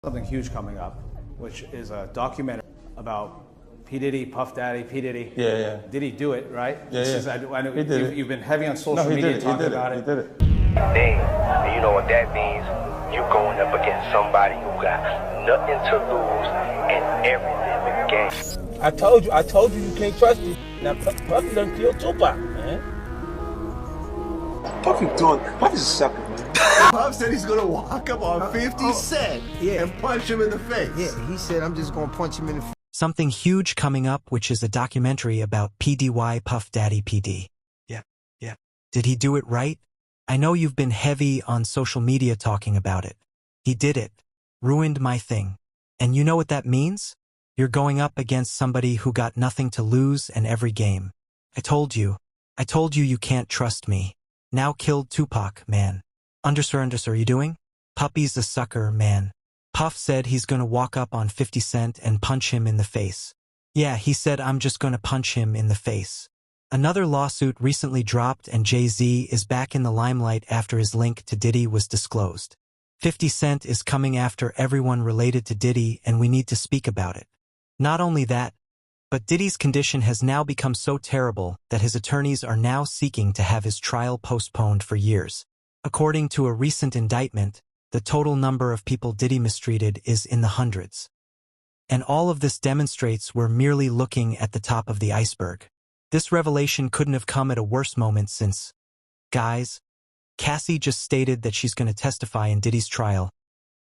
Something huge coming up, which is a documentary about P. Diddy, Puff Daddy, P. Diddy. Yeah, yeah. Did he do it, right? Yeah, yeah. I know He did it. you've been heavy on social No, he media did it. talking about He it. did it. Damn, and you know what that means? You going up against somebody who got nothing to lose and everything to gain. I told you can't trust him. Now Puffy done killed Tupac, man. Puffy's a sucker, man. Puff said he's gonna walk up on 50 Cent and punch him in the face. Yeah, he said, I'm just gonna punch him in the face. Something huge coming up, which is a documentary about PDY Puff Daddy PD. Yeah. Did he do it right? I know you've been heavy on social media talking about it. He did it. Ruined my thing. And you know what that means? You're going up against somebody who got nothing to lose and every game. I told you you can't trust me. Now killed Tupac, man. Undersir, you doing? Puppy's a sucker, man. Puff said he's gonna walk up on 50 Cent and punch him in the face. Yeah, he said I'm just gonna punch him in the face. Another lawsuit recently dropped and Jay-Z is back in the limelight after his link to Diddy was disclosed. 50 Cent is coming after everyone related to Diddy and we need to speak about it. Not only that, but Diddy's condition has now become so terrible that his attorneys are now seeking to have his trial postponed for years. According to a recent indictment, the total number of people Diddy mistreated is in the hundreds. And all of this demonstrates we're merely looking at the top of the iceberg. This revelation couldn't have come at a worse moment since, guys, Cassie just stated that she's going to testify in Diddy's trial,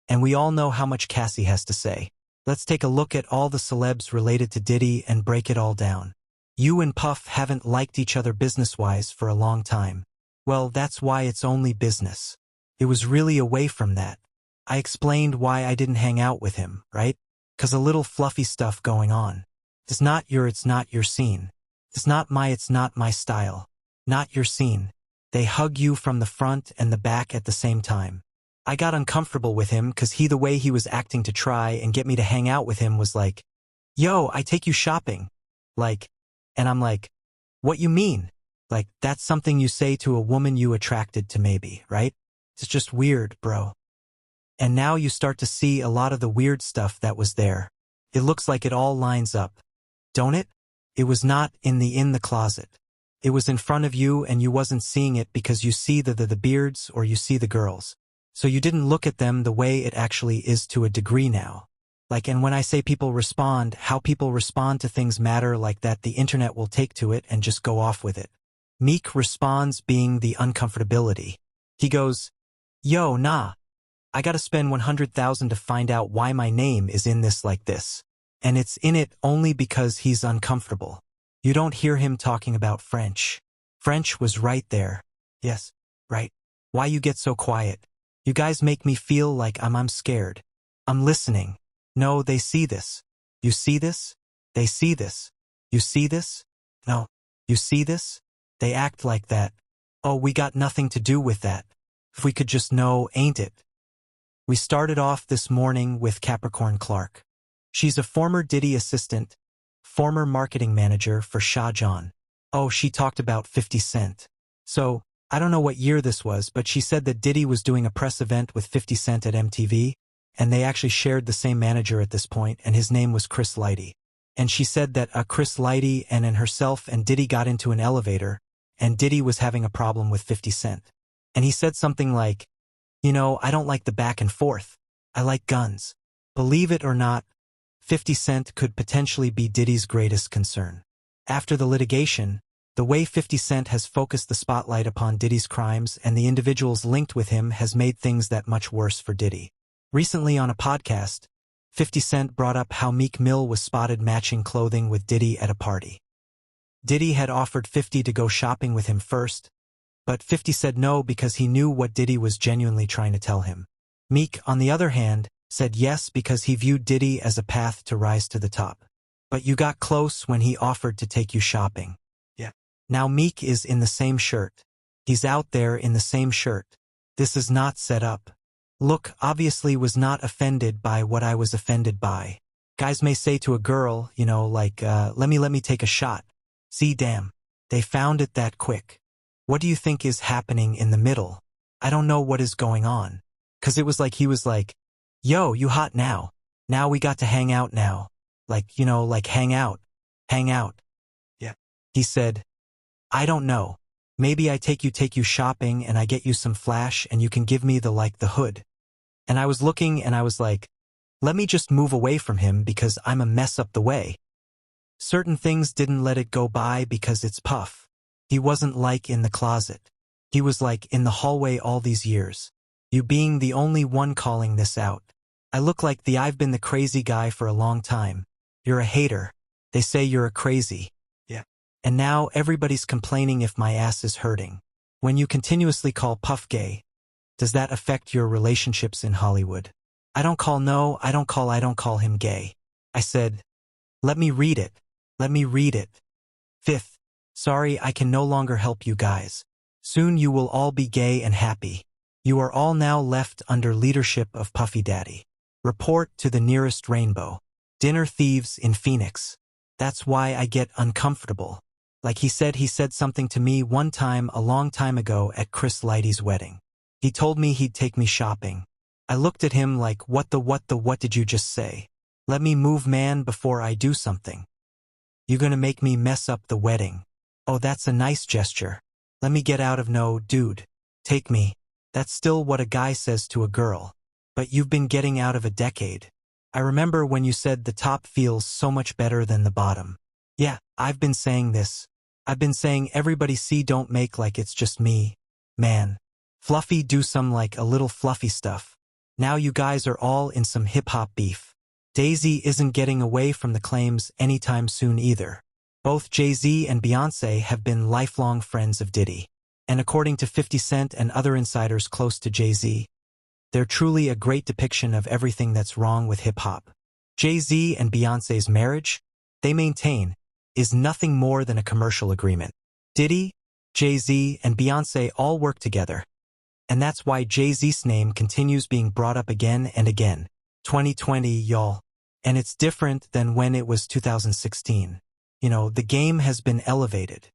and we all know how much Cassie has to say. Let's take a look at all the celebs related to Diddy and break it all down. You and Puff haven't liked each other business-wise for a long time. Well, that's why it's only business. It was really away from that. I explained why I didn't hang out with him, right? 'Cause a little fluffy stuff going on. It's not your scene. It's not my style. Not your scene. They hug you from the front and the back at the same time. I got uncomfortable with him 'cause the way he was acting to try and get me to hang out with him was like, yo, I take you shopping. And I'm like, what you mean? That's something you say to a woman you attracted to maybe, right? It's just weird, bro. And now you start to see a lot of the weird stuff that was there. It looks like it all lines up. Don't it? It was not in the closet. It was in front of you and you wasn't seeing it because you see the beards or you see the girls. So you didn't look at them the way it actually is to a degree now. And when I say people respond, how people respond to things matter like that the internet will take to it and just go off with it. Meek responds being the uncomfortability. He goes, yo, nah. I gotta spend 100,000 to find out why my name is in this like this. And it's in it only because he's uncomfortable. You don't hear him talking about French. French was right there. Yes, right. Why you get so quiet? You guys make me feel like I'm scared. I'm listening. No, they see this. You see this? They see this. You see this? No. You see this? They act like that. Oh, we got nothing to do with that. If we could just know, ain't it? We started off this morning with Capricorn Clark. She's a former Diddy assistant, former marketing manager for Shah Jahan. Oh, she talked about 50 Cent. So, I don't know what year this was, but she said that Diddy was doing a press event with 50 Cent at MTV, and they actually shared the same manager at this point, and his name was Chris Lighty. And she said that Chris Lighty and herself and Diddy got into an elevator, and Diddy was having a problem with 50 Cent. And he said something like, I don't like the back and forth. I like guns. Believe it or not, 50 Cent could potentially be Diddy's greatest concern. After the litigation, the way 50 Cent has focused the spotlight upon Diddy's crimes and the individuals linked with him has made things that much worse for Diddy. Recently on a podcast, 50 Cent brought up how Meek Mill was spotted matching clothing with Diddy at a party. Diddy had offered 50 to go shopping with him first, but 50 said no because he knew what Diddy was genuinely trying to tell him. Meek, on the other hand, said yes because he viewed Diddy as a path to rise to the top. But you got close when he offered to take you shopping. Yeah. Now Meek is in the same shirt. He's out there in the same shirt. This is not set up. Look, obviously was not offended by what I was offended by. Guys may say to a girl, let me take a shot. See, damn. They found it that quick. What do you think is happening in the middle? I don't know what is going on. 'Cause it was like he was like, Yo, you hot now. Now we got to hang out now. Like, like hang out. Hang out. Yeah. He said, I don't know. Maybe I take you shopping and I get you some flash and you can give me the hood. And I was looking and I was like, let me just move away from him because I'm a mess up the way. Certain things didn't let it go by because it's Puff. He wasn't like in the closet. He was like in the hallway all these years. You being the only one calling this out. I look like I've been the crazy guy for a long time. You're a hater. They say you're a crazy. Yeah. And now everybody's complaining if my ass is hurting. When you continuously call Puff gay, does that affect your relationships in Hollywood? I don't call him gay. I said, let me read it. Let me read it. Fifth, sorry I can no longer help you guys. Soon you will all be gay and happy. You are all now left under leadership of Puffy Daddy. Report to the nearest rainbow. Dinner thieves in Phoenix. That's why I get uncomfortable. Like he said something to me one time a long time ago at Chris Lighty's wedding. He told me he'd take me shopping. I looked at him like, what did you just say? Let me move, man, before I do something. You gonna make me mess up the wedding? Oh, that's a nice gesture. Let me get out of no, dude. Take me. That's still what a guy says to a girl. But you've been getting out of a decade. I remember when you said the top feels so much better than the bottom. Yeah, I've been saying this. I've been saying everybody see don't make like it's just me. Man. Fluffy do some like a little fluffy stuff. Now you guys are all in some hip-hop beef. Daisy isn't getting away from the claims anytime soon either. Both Jay-Z and Beyoncé have been lifelong friends of Diddy. And according to 50 Cent and other insiders close to Jay-Z, they're truly a great depiction of everything that's wrong with hip-hop. Jay-Z and Beyoncé's marriage, they maintain, is nothing more than a commercial agreement. Diddy, Jay-Z, and Beyoncé all work together. And that's why Jay-Z's name continues being brought up again and again. 2020, y'all. And it's different than when it was 2016. The game has been elevated.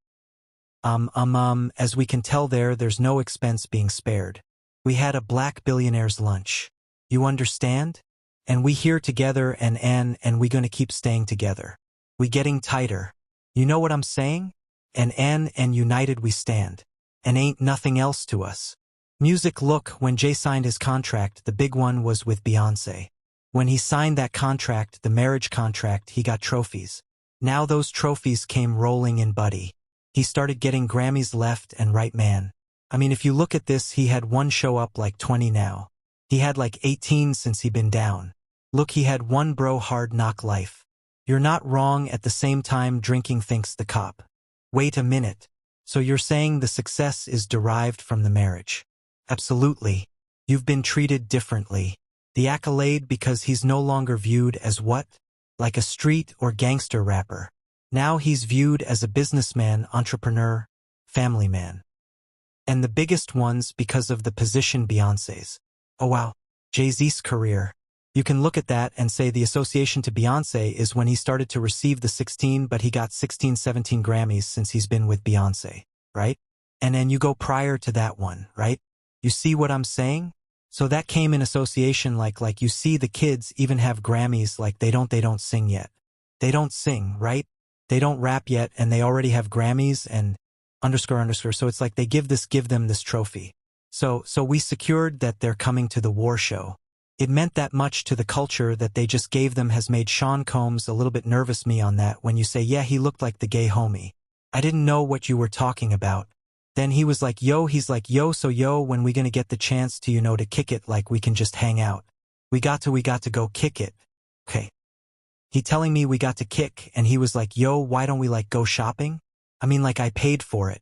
As we can tell there's no expense being spared. We had a black billionaire's lunch. You understand? And we here together and we gonna keep staying together. We getting tighter. You know what I'm saying? And united we stand. And ain't nothing else to us. Music. Look, when Jay signed his contract, the big one was with Beyoncé. When he signed that contract, the marriage contract, he got trophies. Now those trophies came rolling in, buddy. He started getting Grammys left and right, man. I mean, if you look at this, he had one show up like 20 now. He had like 18 since he been down. Look, he had one bro hard knock life. You're not wrong. At the same time, drinking thinks the cop. Wait a minute. So you're saying the success is derived from the marriage? Absolutely. You've been treated differently. The accolade because he's no longer viewed as what? Like a street or gangster rapper. Now he's viewed as a businessman, entrepreneur, family man. And the biggest ones because of the position Beyoncé's. Oh wow, Jay-Z's career. You can look at that and say the association to Beyoncé is when he started to receive the 16, but he got 16, 17 Grammys since he's been with Beyoncé, right? And then you go prior to that one, right? You see what I'm saying? So that came in association like you see the kids even have Grammys like they don't sing yet. They don't sing, right? They don't rap yet and they already have Grammys and __. So it's like they give them this trophy. So we secured that they're coming to the war show. It meant that much to the culture that they just gave them has made Sean Combs a little bit nervous me on that when you say, yeah, he looked like the gay homie. I didn't know what you were talking about. Then he was like, yo, so when we gonna get the chance to, to kick it like we can just hang out. We got to go kick it. Okay. He telling me we got to kick and he was like, yo, why don't we go shopping? I mean, I paid for it.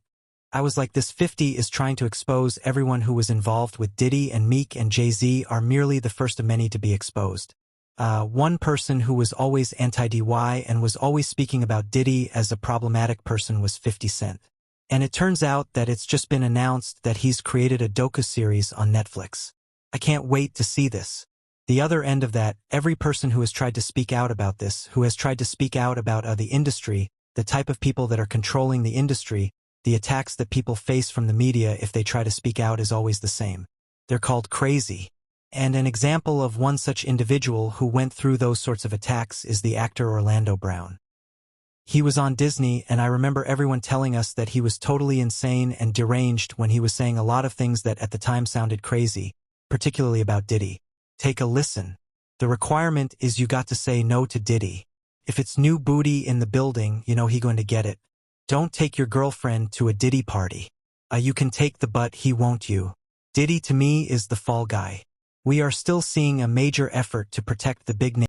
I was like, this 50 is trying to expose everyone who was involved with Diddy and Meek and Jay-Z are merely the first of many to be exposed. One person who was always anti-DY and was always speaking about Diddy as a problematic person was 50 Cent. And it turns out that it's just been announced that he's created a docu-series on Netflix. I can't wait to see this. The other end of that, every person who has tried to speak out about this, who has tried to speak out about the industry, the type of people that are controlling the industry, the attacks that people face from the media if they try to speak out is always the same. They're called crazy. And an example of one such individual who went through those sorts of attacks is the actor Orlando Brown. He was on Disney, and I remember everyone telling us that he was totally insane and deranged when he was saying a lot of things that at the time sounded crazy, particularly about Diddy. Take a listen. The requirement is you got to say no to Diddy. If it's new booty in the building, you know he going to get it. Don't take your girlfriend to a Diddy party. You can take the butt, he won't you. Diddy to me is the fall guy. We are still seeing a major effort to protect the big name.